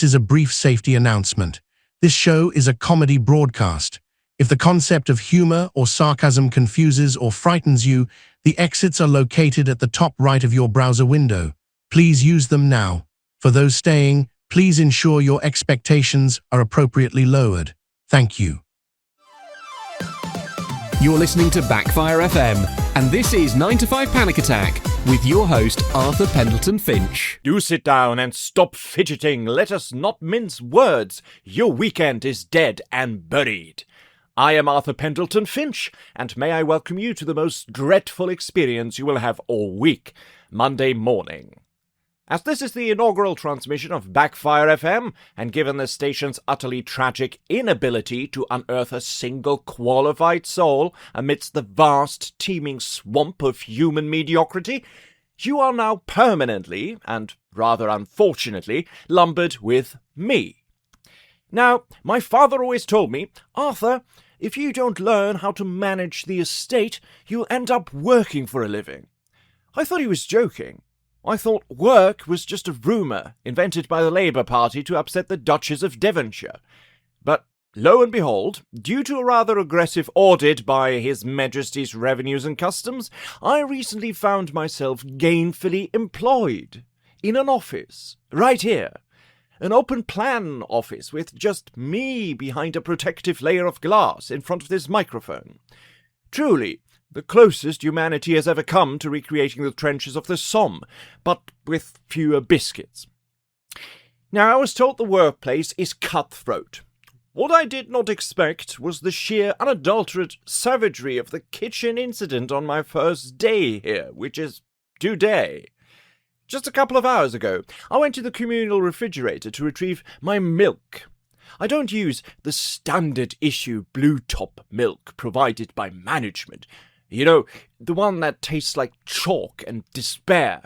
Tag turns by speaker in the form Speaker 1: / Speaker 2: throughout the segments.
Speaker 1: This is a brief safety announcement. This show is a comedy broadcast. If the concept of humor or sarcasm confuses or frightens you, the exits are located at the top right of your browser window. Please use them now. For those staying, please ensure your expectations are appropriately lowered. Thank you.
Speaker 2: You're listening to Backfire FM, and this is 9 to 5 Panic Attack with your host, Arthur Pendleton-Finch.
Speaker 3: Do sit down and stop fidgeting. Let us not mince words. Your weekend is dead and buried. I am Arthur Pendleton-Finch, and may I welcome you to the most dreadful experience you will have all week, Monday morning. As this is the inaugural transmission of Backfire FM, and given the station's utterly tragic inability to unearth a single qualified soul amidst the vast, teeming swamp of human mediocrity, you are now permanently, and rather unfortunately, lumbered with me. Now, my father always told me, Arthur, if you don't learn how to manage the estate, you'll end up working for a living. I thought he was joking. I thought work was just a rumour invented by the Labour Party to upset the Duchess of Devonshire. But lo and behold, due to a rather aggressive audit by His Majesty's Revenues and Customs, I recently found myself gainfully employed in an office, right here. An open-plan office with just me behind a protective layer of glass in front of this microphone. Truly, the closest humanity has ever come to recreating the trenches of the Somme, but with fewer biscuits. Now, I was told the workplace is cutthroat. What I did not expect was the sheer unadulterated savagery of the kitchen incident on my first day here, which is today. Just a couple of hours ago, I went to the communal refrigerator to retrieve my milk. I don't use the standard issue blue top milk provided by management. You know, the one that tastes like chalk and despair.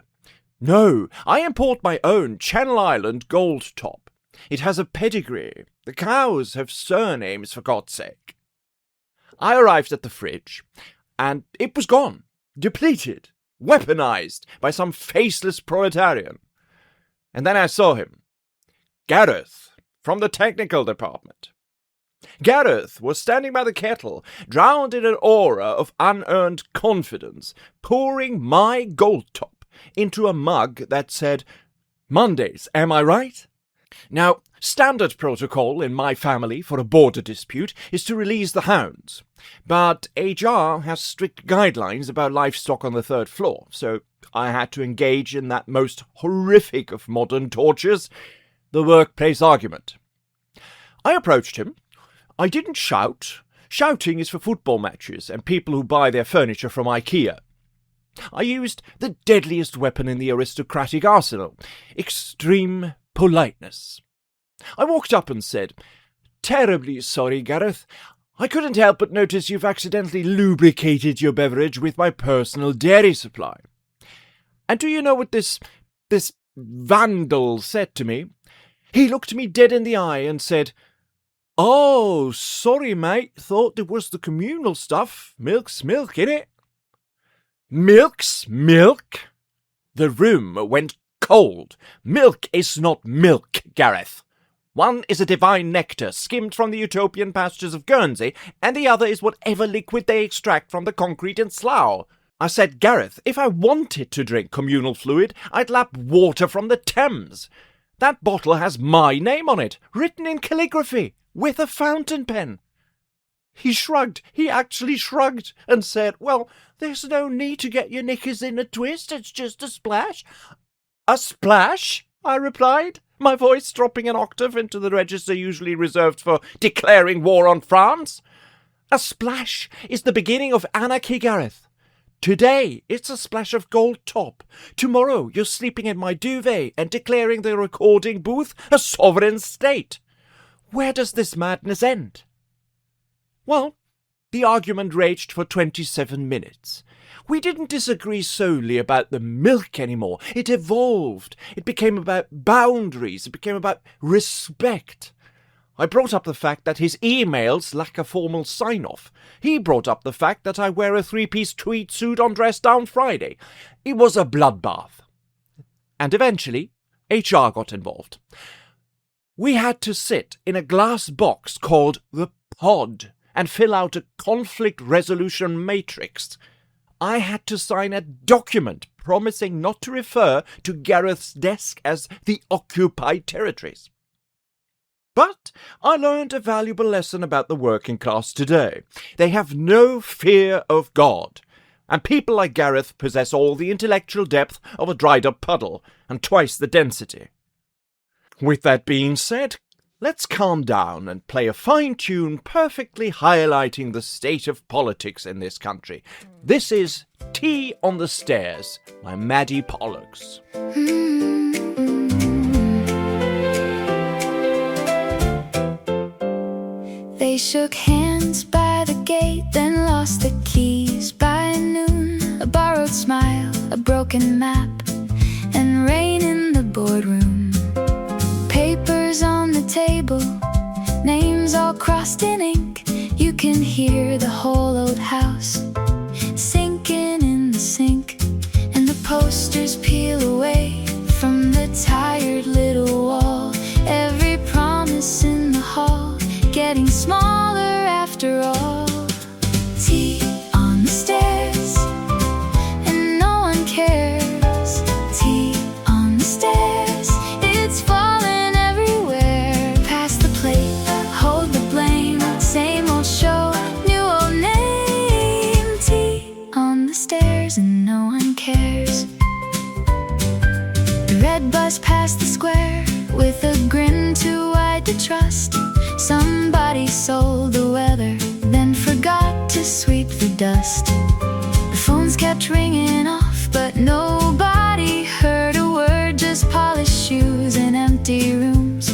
Speaker 3: No, I import my own Channel Island Gold Top. It has a pedigree. The cows have surnames, for God's sake. I arrived at the fridge, and it was gone, depleted, weaponized by some faceless proletarian. And then I saw him. Gareth, from the technical department. Gareth was standing by the kettle, drowned in an aura of unearned confidence, pouring my Gold Top into a mug that said, Mondays, am I right? Now, standard protocol in my family for a border dispute is to release the hounds, but HR has strict guidelines about livestock on the third floor, so I had to engage in that most horrific of modern tortures, the workplace argument. I approached him. I didn't shout. Shouting is for football matches and people who buy their furniture from IKEA. I used the deadliest weapon in the aristocratic arsenal, extreme politeness. I walked up and said, Terribly sorry, Gareth. I couldn't help but notice you've accidentally lubricated your beverage with my personal dairy supply. And do you know what this vandal said to me? He looked me dead in the eye and said, Oh, sorry, mate. Thought it was the communal stuff. Milk's milk, innit? Milk's milk? The room went cold. Milk is not milk, Gareth. One is a divine nectar skimmed from the utopian pastures of Guernsey, and the other is whatever liquid they extract from the concrete in Slough. I said, Gareth, if I wanted to drink communal fluid, I'd lap water from the Thames. That bottle has my name on it, written in calligraphy, with a fountain pen. He shrugged. He actually shrugged and said, Well, there's no need to get your knickers in a twist. It's just a splash. A splash? I replied, my voice dropping an octave into the register usually reserved for declaring war on France. A splash is the beginning of anarchy, Gareth. Today, it's a splash of Gold Top. Tomorrow, you're sleeping in my duvet and declaring the recording booth a sovereign state. Where does this madness end? Well, the argument raged for 27 minutes. We didn't disagree solely about the milk anymore. It evolved. It became about boundaries. It became about respect. I brought up the fact that his emails lack a formal sign-off. He brought up the fact that I wear a three-piece tweed suit on Dress Down Friday. It was a bloodbath. And eventually, HR got involved. We had to sit in a glass box called the pod and fill out a conflict resolution matrix. I had to sign a document promising not to refer to Gareth's desk as the occupied territories. But I learned a valuable lesson about the working class today. They have no fear of God, and people like Gareth possess all the intellectual depth of a dried-up puddle and twice the density. With that being said, let's calm down and play a fine tune perfectly highlighting the state of politics in this country. This is Tea on the Stairs by Maddie Pollux.
Speaker 4: They shook hands by the gate, then lost the keys by noon. A borrowed smile, a broken map, and rain in the boardroom. Papers on the table, names all crossed in ink. You can hear the whole old house sinking in the sink, and the posters peel away from the tired little wall. Every promise in the hall getting smaller after all. Tea on the stairs, and no one cares. Tea on the stairs, it's falling everywhere. Pass the plate, hold the blame. Same old show, new old name. Tea on the stairs, and no one cares. The red bus passed the square with a grin too wide to trust. Somebody sold the weather, then forgot to sweep the dust. The phones kept ringing off, but nobody heard a word. Just polished shoes and empty rooms,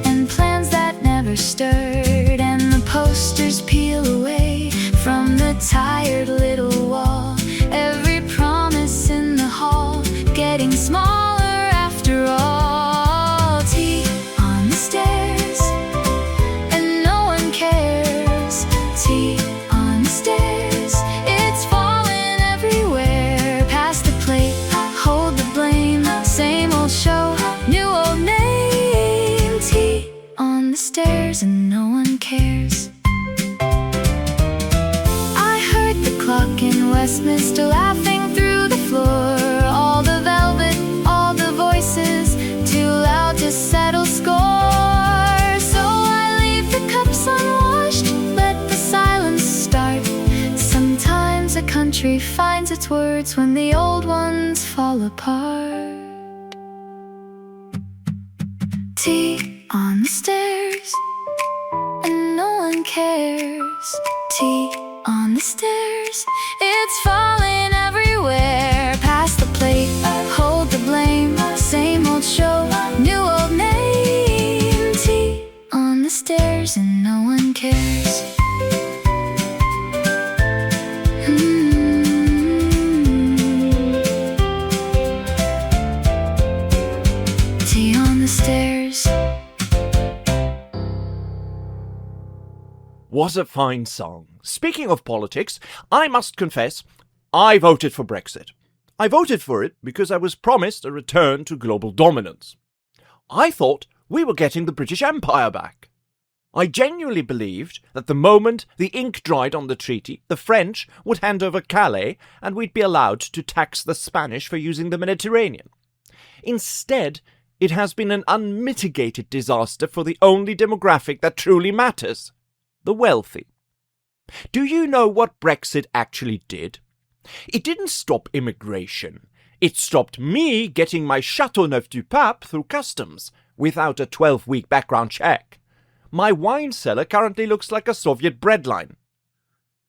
Speaker 4: and plans that never stirred. And the posters peel away from the tired little wall. Every promise in the hall getting smaller after all. Tea on the stairs, and no one cares. Tea on the stairs, it's falling everywhere. Pass the plate, hold the blame. Same old show, new old name. Tea on the stairs, and no one cares. I heard the clock in Westminster laughing through the floor. All the velvet, all the voices, too loud to settle score. So I leave the cups unwashed, let the silence start. Sometimes a country finds its words when the old ones fall apart. Tea on the stairs, and no one cares. Tea on the stairs, it's falling everywhere. Pass the plate, hold the blame. Same old show, new old name. Tea on the stairs, and no one cares. Tea on the stairs.
Speaker 3: What a fine song. Speaking of politics, I must confess, I voted for Brexit. I voted for it because I was promised a return to global dominance. I thought we were getting the British Empire back. I genuinely believed that the moment the ink dried on the treaty, the French would hand over Calais and we'd be allowed to tax the Spanish for using the Mediterranean. Instead, it has been an unmitigated disaster for the only demographic that truly matters: the wealthy. Do you know what Brexit actually did? It didn't stop immigration. It stopped me getting my Châteauneuf-du-Pape through customs without a 12-week background check. My wine cellar currently looks like a Soviet breadline.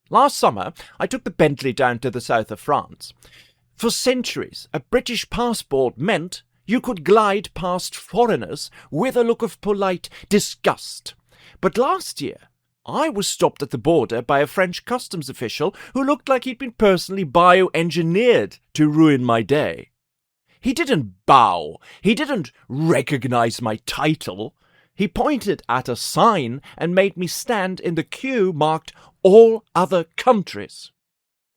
Speaker 3: Last summer, I took the Bentley down to the south of France. For centuries, a British passport meant you could glide past foreigners with a look of polite disgust. But last year, I was stopped at the border by a French customs official who looked like he'd been personally bioengineered to ruin my day. He didn't bow. He didn't recognize my title. He pointed at a sign and made me stand in the queue marked "All Other Countries."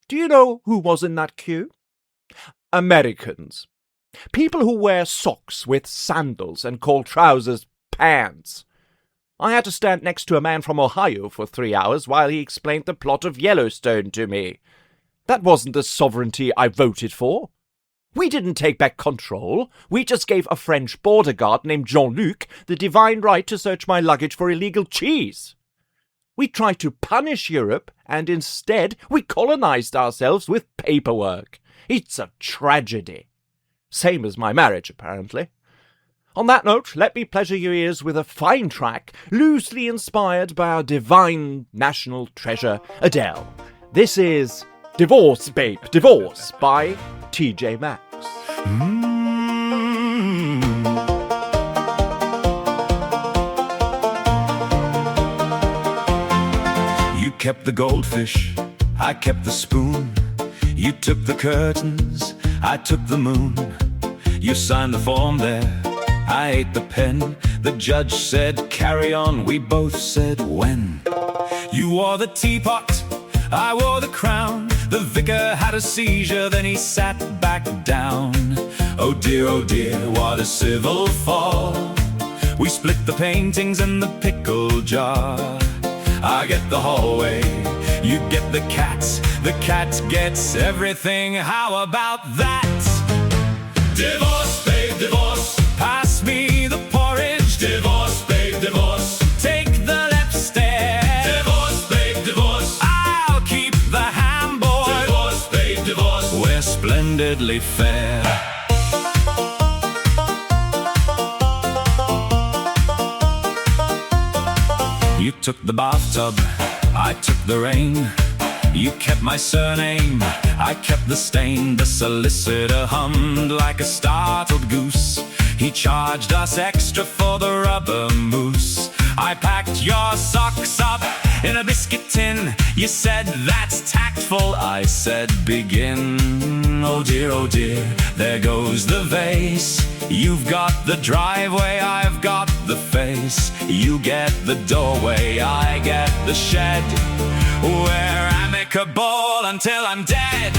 Speaker 3: Do you know who was in that queue? Americans. People who wear socks with sandals and call trousers pans. I had to stand next to a man from Ohio for 3 hours while he explained the plot of Yellowstone to me. That wasn't the sovereignty I voted for. We didn't take back control. We just gave a French border guard named Jean-Luc the divine right to search my luggage for illegal cheese. We tried to punish Europe, and instead we colonized ourselves with paperwork. It's a tragedy. Same as my marriage, apparently. On that note, let me pleasure your ears with a fine track, loosely inspired by our divine national treasure, Adele. This is Divorce, Babe, Divorce by TJ Maxx.
Speaker 5: You kept the goldfish, I kept the spoon. You took the curtains, I took the moon. You signed the form there, I ate the pen. The judge said carry on, we both said when. You wore the teapot, I wore the crown. The vicar had a seizure, then he sat back down. Oh dear, what a civil fall. We split the paintings and the pickle jar. I get the hallway, you get the cat. The cat gets everything, how about that? Divorce, babe, divorce. Pass me the porridge. Divorce, babe, divorce. Take the left stair. Divorce, babe, divorce. I'll keep the handboard. Divorce, babe, divorce. We're splendidly fair. You took the bathtub, I took the rain. You kept my surname, I kept the stain. The solicitor hummed like a startled goose. He charged us extra for the rubber mousse. I packed your socks up in a biscuit tin. You said that's tactful, I said begin. Oh dear, there goes the vase. You've got the driveway, I've got the face. You get the doorway, I get the shed. We're amicable until I'm dead.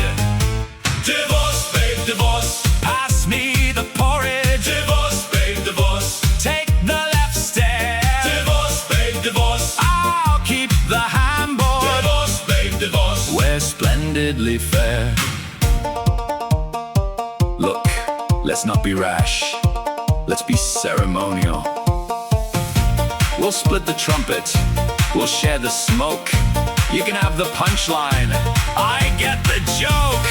Speaker 5: Divorce, babe, divorce. Pass me the porridge. Divorce, babe, divorce. Take the left stair. Divorce, babe, divorce. I'll keep the handboard. Divorce, babe, divorce. We're splendidly fair. Look, let's not be rash. Let's be ceremonial. We'll split the trumpet. We'll share the smoke. You can have the punchline, I get the joke.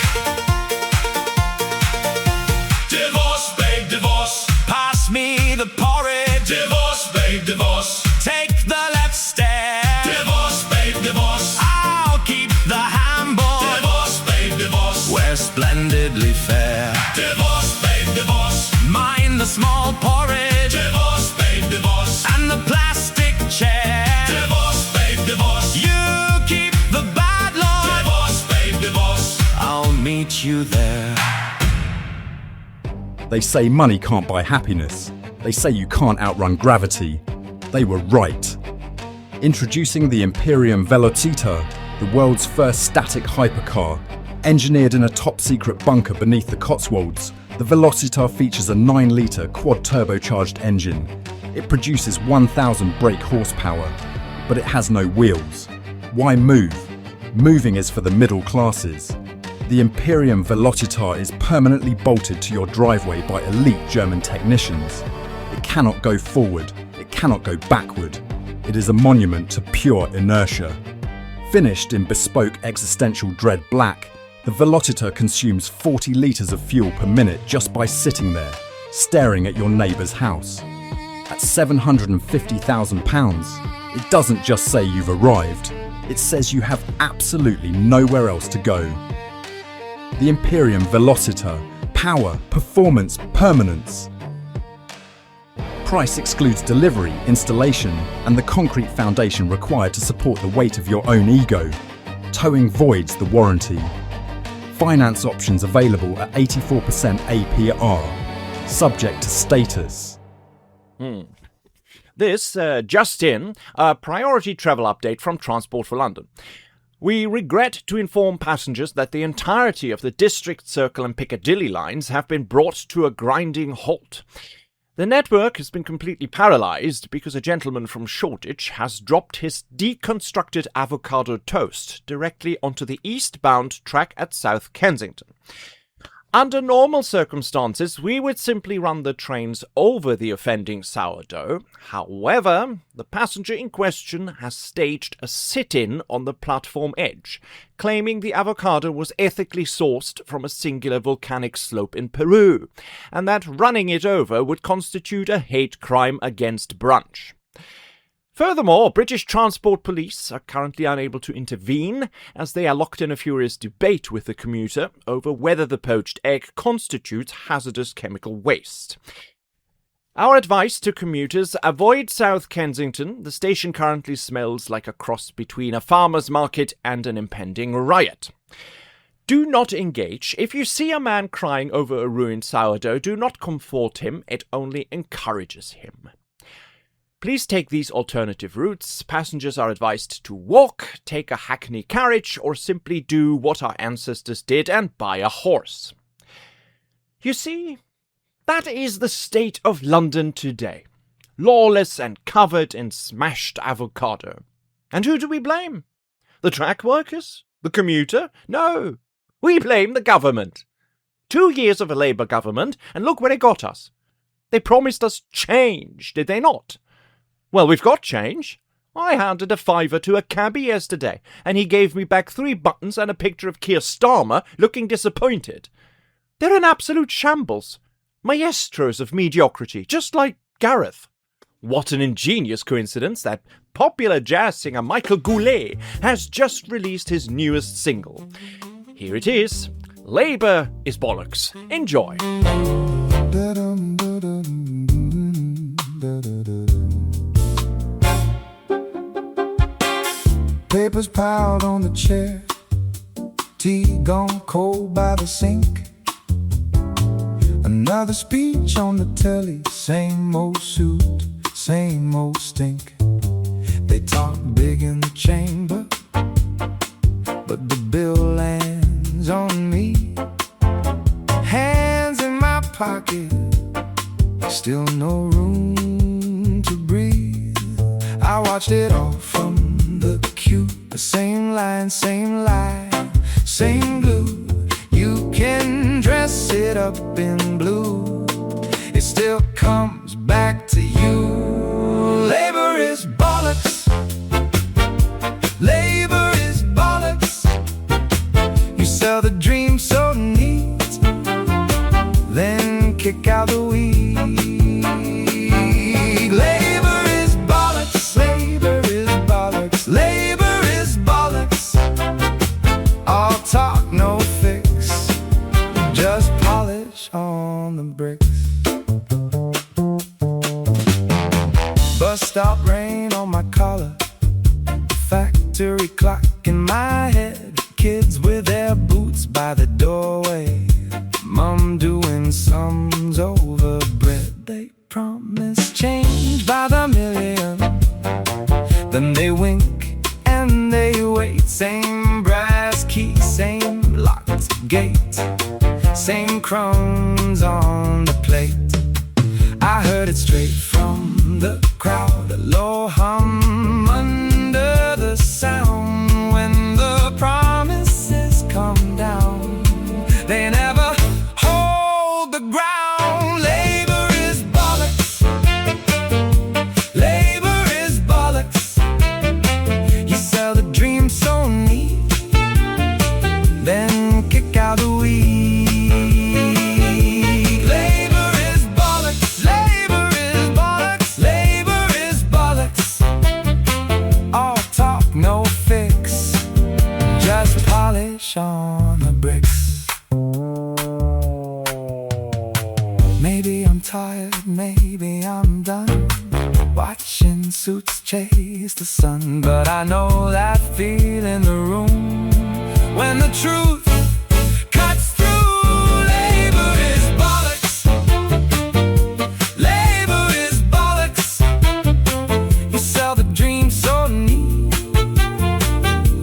Speaker 5: Divorce, babe, divorce. Pass me the porridge. Divorce, babe, divorce. Take the left stair. Divorce, babe, divorce. I'll keep the handboard. Divorce, babe, divorce. We're splendidly fair. Divorce, babe, divorce. Mind the small porridge. Divorce, babe, divorce. And the plastic chair. Divorce, babe, divorce. You keep the bad Lord. Divorce, babe, divorce. I'll meet you there.
Speaker 6: They say money can't buy happiness. They say you can't outrun gravity. They were right. Introducing the Imperium Velocita, the world's first static hypercar. Engineered in a top-secret bunker beneath the Cotswolds, the Velocita features a 9-litre quad-turbocharged engine. It produces 1,000 brake horsepower, but it has no wheels. Why move? Moving is for the middle classes. The Imperium Velocita is permanently bolted to your driveway by elite German technicians. It cannot go forward, it cannot go backward. It is a monument to pure inertia. Finished in bespoke existential dread black, the Velocita consumes 40 litres of fuel per minute just by sitting there, staring at your neighbour's house. At £750,000, it doesn't just say you've arrived, it says you have absolutely nowhere else to go. The Imperium Velocita. Power, performance, permanence. Price excludes delivery, installation, and the concrete foundation required to support the weight of your own ego. Towing voids the warranty. Finance options available at 84% APR, subject to status.
Speaker 3: This, just in, a priority travel update from Transport for London. We regret to inform passengers that the entirety of the District Circle and Piccadilly lines have been brought to a grinding halt. The network has been completely paralysed because a gentleman from Shoreditch has dropped his deconstructed avocado toast directly onto the eastbound track at South Kensington. Under normal circumstances, we would simply run the trains over the offending sourdough. However, the passenger in question has staged a sit-in on the platform edge, claiming the avocado was ethically sourced from a singular volcanic slope in Peru, and that running it over would constitute a hate crime against brunch. Furthermore, British Transport Police are currently unable to intervene as they are locked in a furious debate with the commuter over whether the poached egg constitutes hazardous chemical waste. Our advice to commuters: avoid South Kensington. The station currently smells like a cross between a farmer's market and an impending riot. Do not engage. If you see a man crying over a ruined sourdough, do not comfort him. It only encourages him. Please take these alternative routes. Passengers are advised to walk, take a hackney carriage, or simply do what our ancestors did and buy a horse. You see, that is the state of London today. Lawless and covered in smashed avocado. And who do we blame? The track workers? The commuter? No, we blame the government. 2 years of a Labour government, and look where it got us. They promised us change, did they not? Well, we've got change. I handed a fiver to a cabbie yesterday, and he gave me back 3 buttons and a picture of Keir Starmer looking disappointed. They're an absolute shambles. Maestros of mediocrity, just like Gareth. What an ingenious coincidence that popular jazz singer Michael Goulet has just released his newest single. Here it is. Labour is bollocks. Enjoy.
Speaker 7: Papers piled on the chair, tea gone cold by the sink. Another speech on the telly, same old suit, same old stink. They talk big in the chamber, but the bill lands on me. Hands in my pocket, still no room to breathe. I watched it all from the queue, the same line, same lie, same glue. You can dress it up in blue, it still comes back to you. Labor is bollocks. Labor is bollocks. You sell the dream so neat, then kick out the weed. Labor is bollocks. Labor is bollocks. Labor is bollocks. All talk, no fix, just polish on the bricks. Bus stop rain on my collar, factory clock in my head, kids with their boots by the doorway, mom doing sums over bread. They promise change by the million, then they wink and they wait. Same brass key, same locked gate, same crumbs on the plate. I heard it straight from the crowd, a low hum under the sound. When the promises come down, they never hold the ground. Labor is bollocks. Labor is bollocks. You sell the dream so neat, then kick out the weed. On the bricks. Maybe I'm tired, maybe I'm done watching suits chase the sun, but I know that feel in the room when the truth cuts through. Labor is bollocks. Labor is bollocks. You sell the dream so neat,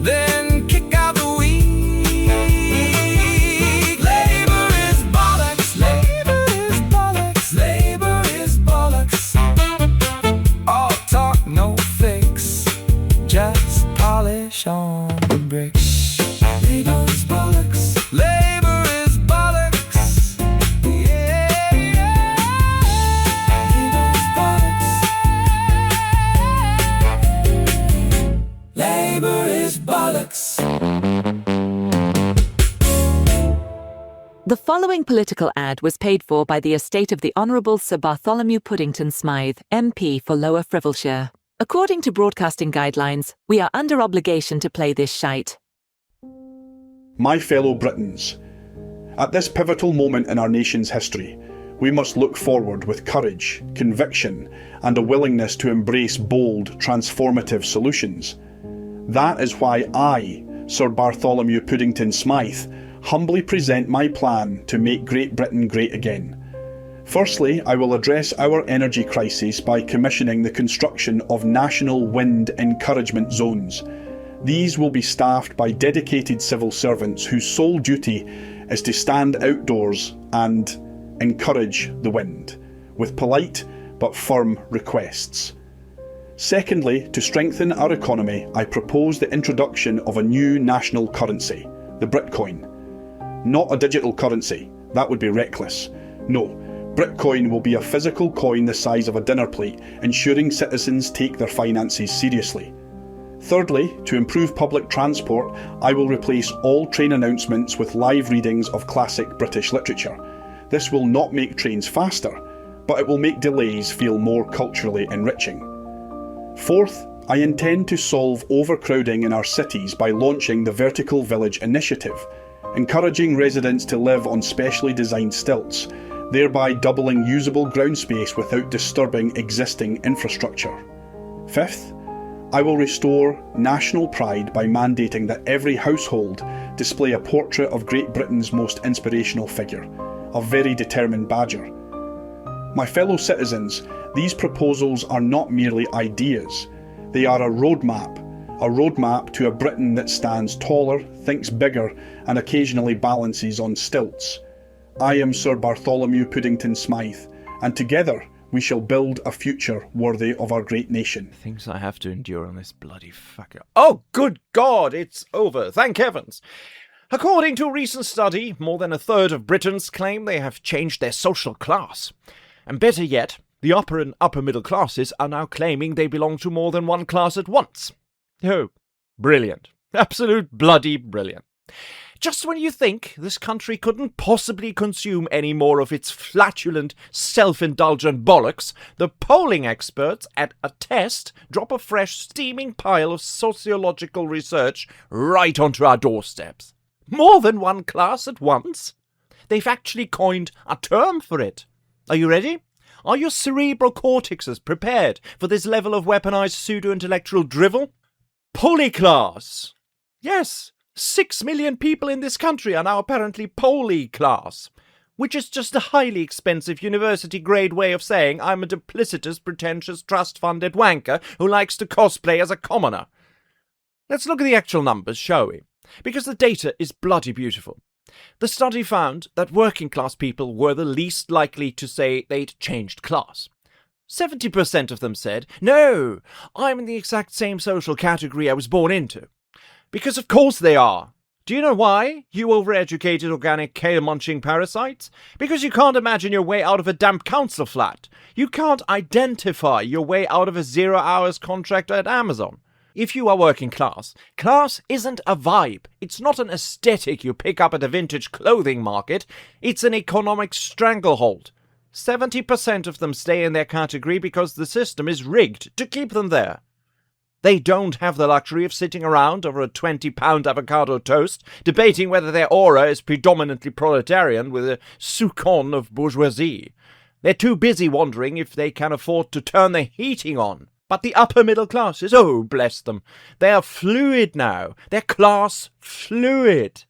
Speaker 7: then kick out the weed. Labor is bollocks. Labor is bollocks. Labor is bollocks.
Speaker 8: The following political ad was paid for by the estate of the Honourable Sir Bartholomew Puddington-Smythe, MP for Lower Frivolshire. According to broadcasting guidelines, we are under obligation to play this shite.
Speaker 9: My fellow Britons, at this pivotal moment in our nation's history, we must look forward with courage, conviction, and a willingness to embrace bold, transformative solutions. That is why I, Sir Bartholomew Puddington-Smythe, humbly present my plan to make Great Britain great again. Firstly, I will address our energy crisis by commissioning the construction of national wind encouragement zones. These will be staffed by dedicated civil servants whose sole duty is to stand outdoors and encourage the wind, with polite but firm requests. Secondly, to strengthen our economy, I propose the introduction of a new national currency, the Britcoin. Not a digital currency, that would be reckless. No, Britcoin will be a physical coin the size of a dinner plate, ensuring citizens take their finances seriously. Thirdly, to improve public transport, I will replace all train announcements with live readings of classic British literature. This will not make trains faster, but it will make delays feel more culturally enriching. Fourth, I intend to solve overcrowding in our cities by launching the Vertical Village Initiative, encouraging residents to live on specially designed stilts, thereby doubling usable ground space without disturbing existing infrastructure. Fifth, I will restore national pride by mandating that every household display a portrait of Great Britain's most inspirational figure, a very determined badger. My fellow citizens, these proposals are not merely ideas. They are a roadmap to a Britain that stands taller, thinks bigger, and occasionally balances on stilts. I am Sir Bartholomew Puddington-Smythe, and together we shall build a future worthy of our great nation.
Speaker 3: Things I have to endure on this bloody fucker. Oh, good God, it's over. Thank heavens. According to a recent study, more than a third of Britons claim they have changed their social class. And better yet, the upper and upper middle classes are now claiming they belong to more than one class at once. Oh, brilliant. Absolute bloody brilliant. Just when you think this country couldn't possibly consume any more of its flatulent, self-indulgent bollocks, the polling experts at a test drop a fresh steaming pile of sociological research right onto our doorsteps. More than one class at once? They've actually coined a term for it. Are you ready? Are your cerebral cortexes prepared for this level of weaponized pseudo-intellectual drivel? Polyclass. Yes, 6 million people in this country are now apparently polyclass, which is just a highly expensive university-grade way of saying I'm a duplicitous, pretentious, trust-funded wanker who likes to cosplay as a commoner. Let's look at the actual numbers, shall we? Because the data is bloody beautiful. The study found that working-class people were the least likely to say they'd changed class. 70% of them said, no, I'm in the exact same social category I was born into. Because of course they are. Do you know why, you overeducated organic kale-munching parasites? Because you can't imagine your way out of a damp council flat. You can't identify your way out of a 0-hours contract at Amazon. If you are working class, class isn't a vibe. It's not an aesthetic you pick up at a vintage clothing market. It's an economic stranglehold. 70% of them stay in their category because the system is rigged to keep them there. They don't have the luxury of sitting around over a 20-pound avocado toast, debating whether their aura is predominantly proletarian with a soupçon of bourgeoisie. They're too busy wondering if they can afford to turn the heating on. But the upper middle classes, oh, bless them, they are fluid now. They're class fluid.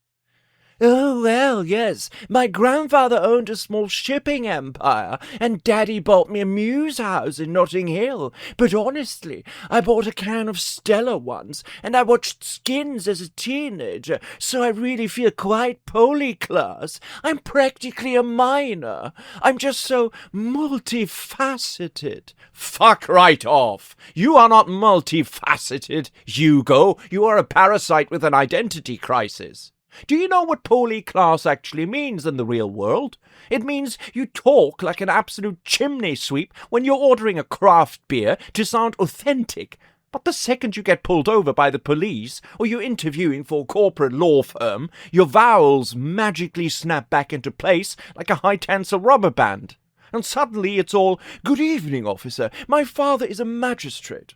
Speaker 3: Oh, well, yes, my grandfather owned a small shipping empire, and Daddy bought me a mews house in Notting Hill. But honestly, I bought a can of Stella once, and I watched Skins as a teenager, so I really feel quite polyclass. I'm practically a minor. I'm just so multifaceted. Fuck right off. You are not multifaceted, Hugo. You are a parasite with an identity crisis. Do you know what polyclass actually means in the real world? It means you talk like an absolute chimney sweep when you're ordering a craft beer to sound authentic. But the second you get pulled over by the police or you're interviewing for a corporate law firm, your vowels magically snap back into place like a high-tensile rubber band. And suddenly it's all, "Good evening, officer. My father is a magistrate."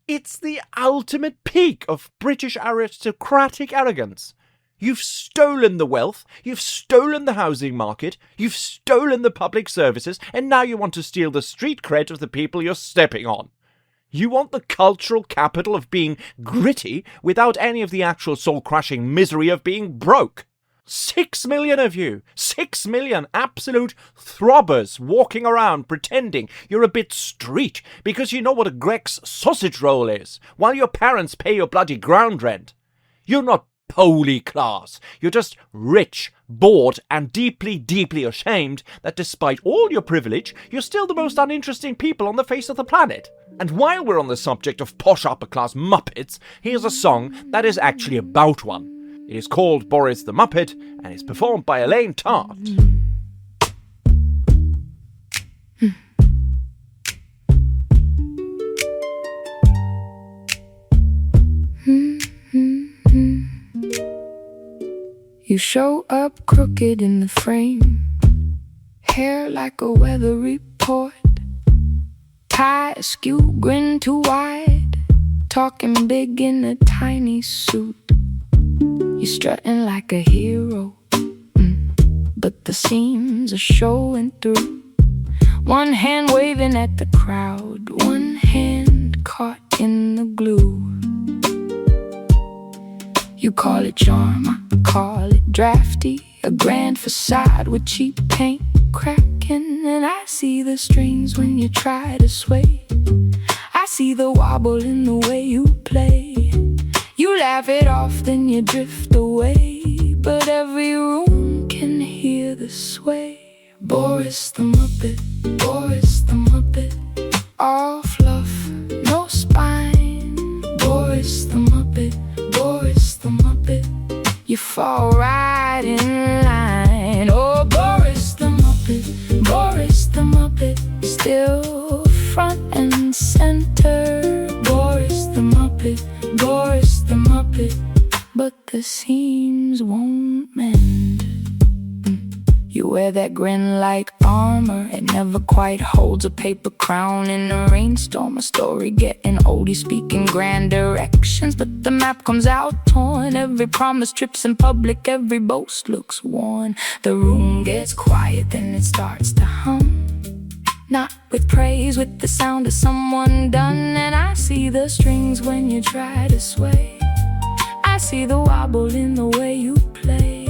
Speaker 3: It's the ultimate peak of British aristocratic arrogance. You've stolen the wealth, you've stolen the housing market, you've stolen the public services, and now you want to steal the street cred of the people you're stepping on. You want the cultural capital of being gritty without any of the actual soul-crushing misery of being broke. 6 million of you, 6 million absolute throbbers walking around pretending you're a bit street because you know what a Greg's sausage roll is, while your parents pay your bloody ground rent. You're not holy class. You're just rich, bored, and deeply, deeply ashamed that despite all your privilege, you're still the most uninteresting people on the face of the planet. And while we're on the subject of posh upper-class Muppets, here's a song that is actually about one. It is called Boris the Muppet, and is performed by Elaine Tart.
Speaker 4: You show up crooked in the frame, hair like a weather report, tie askew, grin too wide, talking big in a tiny suit. You're strutting like a hero, but the seams are showing through. One hand waving at the crowd, one hand caught in the glue. You call it charm, I call it drafty, a grand facade with cheap paint cracking. And I see the strings when you try to sway, I see the wobble in the way you play. You laugh it off, then you drift away, but every room can hear the sway. Boris the Muppet, Boris the Muppet, all fluff, no spine. Boris the Muppet, Boris the Muppet, you fall right in line. Oh, Boris the Muppet, Boris the Muppet, still front and center. Boris the Muppet, Boris the Muppet, but the seams won't mend. You wear that grin like armor, it never quite holds a paper crown in a rainstorm. A story getting old, you speaking grand directions, but the map comes out torn. Every promise trips in public, every boast looks worn. The room gets quiet, then it starts to hum, not with praise, with the sound of someone done. And I see the strings when you try to sway, I see the wobble in the way you play.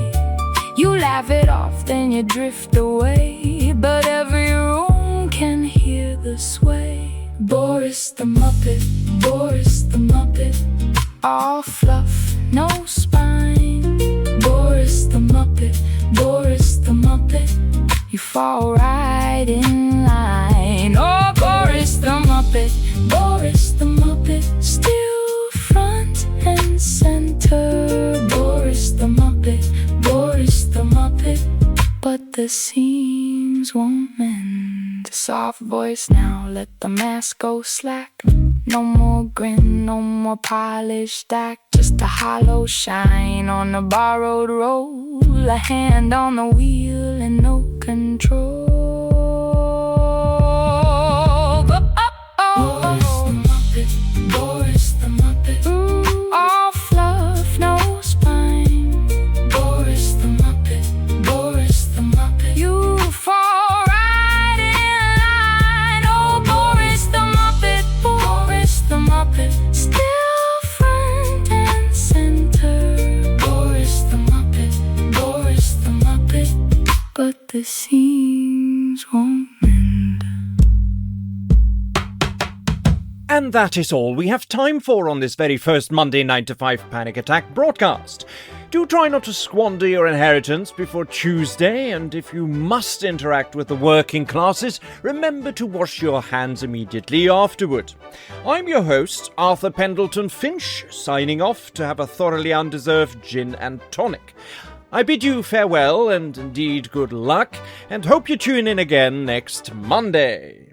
Speaker 4: You laugh it off, then you drift away, but every room can hear the sway. Boris the Muppet, Boris the Muppet, all fluff, no spine. Boris the Muppet, Boris the Muppet, you fall right in line. Oh, Boris the Muppet, Boris the Muppet, still front and center. Boris the Muppet, Boris the Muppet, but the seams won't mend. Soft voice now, let the mask go slack. No more grin, no more polished act, just a hollow shine on a borrowed roll, a hand on the wheel and no control. Boris the Muppet, Boris the Muppet, all fluff, no spine. Boris the Muppet, Boris the Muppet, you fall right in line. Oh, Boris the Muppet, Boris the Muppet, still front and center. Boris the Muppet, Boris the Muppet, but the seams won't mend.
Speaker 3: And that is all we have time for on this very first Monday 9 to 5 Panic Attack broadcast. Do try not to squander your inheritance before Tuesday, and if you must interact with the working classes, remember to wash your hands immediately afterward. I'm your host, Arthur Pendleton-Finch, signing off to have a thoroughly undeserved gin and tonic. I bid you farewell and indeed good luck, and hope you tune in again next Monday.